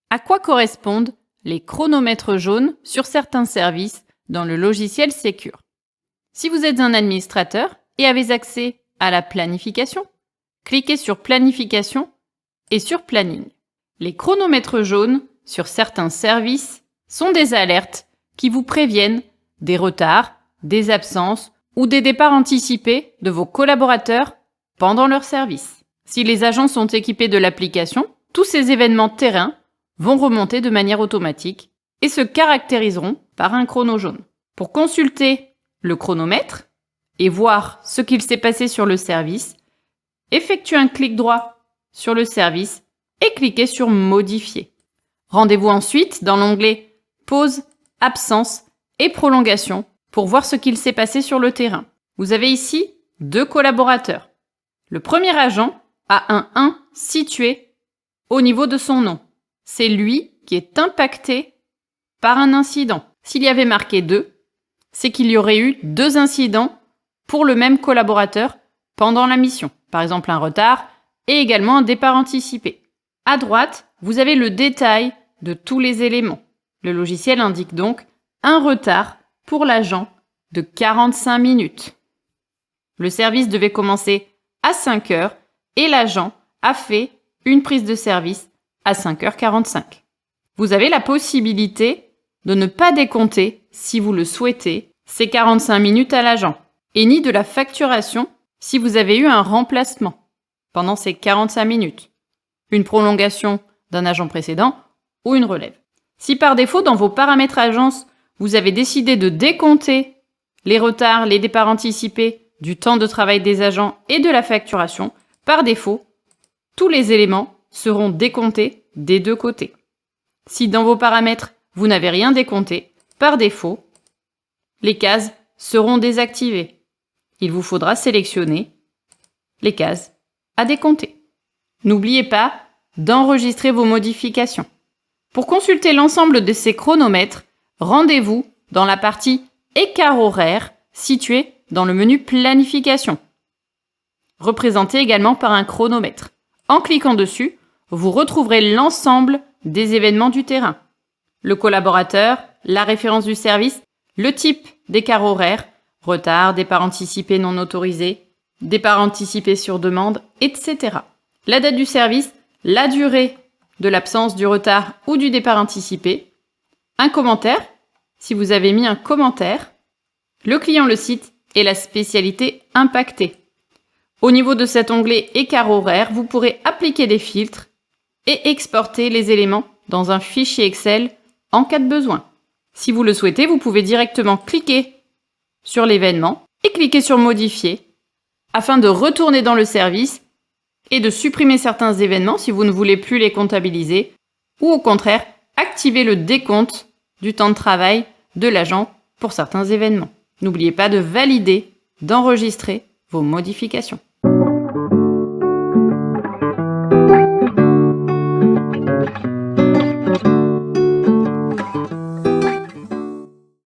À quoi correspondent les chronomètres jaunes sur certains services dans le logiciel Secure? Si vous êtes un administrateur et avez accès à la planification, cliquez sur Planification et sur Planning. Les chronomètres jaunes sur certains services sont des alertes qui vous préviennent des retards, des absences ou des départs anticipés de vos collaborateurs pendant leur service. Si les agents sont équipés de l'application, tous ces événements terrain vont remonter de manière automatique et se caractériseront par un chrono jaune. Pour consulter le chronomètre et voir ce qu'il s'est passé sur le service, effectuez un clic droit sur le service et cliquez sur Modifier. Rendez-vous ensuite dans l'onglet Pause, Absence et Prolongation pour voir ce qu'il s'est passé sur le terrain. Vous avez ici 2 collaborateurs. Le premier agent a un 1 situé au niveau de son nom. C'est lui qui est impacté par un incident. S'il y avait marqué 2, c'est qu'il y aurait eu 2 incidents pour le même collaborateur pendant la mission. Par exemple, un retard et également un départ anticipé. À droite, vous avez le détail de tous les éléments. Le logiciel indique donc un retard pour l'agent de 45 minutes. Le service devait commencer à 5 heures et l'agent a fait une prise de service à 5h45. Vous avez la possibilité de ne pas décompter, si vous le souhaitez, ces 45 minutes à l'agent, et ni de la facturation si vous avez eu un remplacement pendant ces 45 minutes, une prolongation d'un agent précédent ou une relève. Si par défaut, dans vos paramètres agence, vous avez décidé de décompter les retards, les départs anticipés, du temps de travail des agents et de la facturation, par défaut, tous les éléments seront décomptés des 2 côtés. Si dans vos paramètres, vous n'avez rien décompté, par défaut, les cases seront désactivées. Il vous faudra sélectionner les cases à décompter. N'oubliez pas d'enregistrer vos modifications. Pour consulter l'ensemble de ces chronomètres, rendez-vous dans la partie Écart horaire située dans le menu Planification, représentée également par un chronomètre. En cliquant dessus, vous retrouverez l'ensemble des événements du terrain. Le collaborateur, la référence du service, le type d'écart horaire, retard, départ anticipé non autorisé, départ anticipé sur demande, etc. La date du service, la durée de l'absence, du retard ou du départ anticipé, un commentaire, si vous avez mis un commentaire, le client, le site et la spécialité impactée. Au niveau de cet onglet écart horaire, vous pourrez appliquer des filtres et exporter les éléments dans un fichier Excel en cas de besoin. Si vous le souhaitez, vous pouvez directement cliquer sur l'événement et cliquer sur Modifier afin de retourner dans le service et de supprimer certains événements si vous ne voulez plus les comptabiliser ou au contraire, activer le décompte du temps de travail de l'agent pour certains événements. N'oubliez pas de valider, d'enregistrer vos modifications.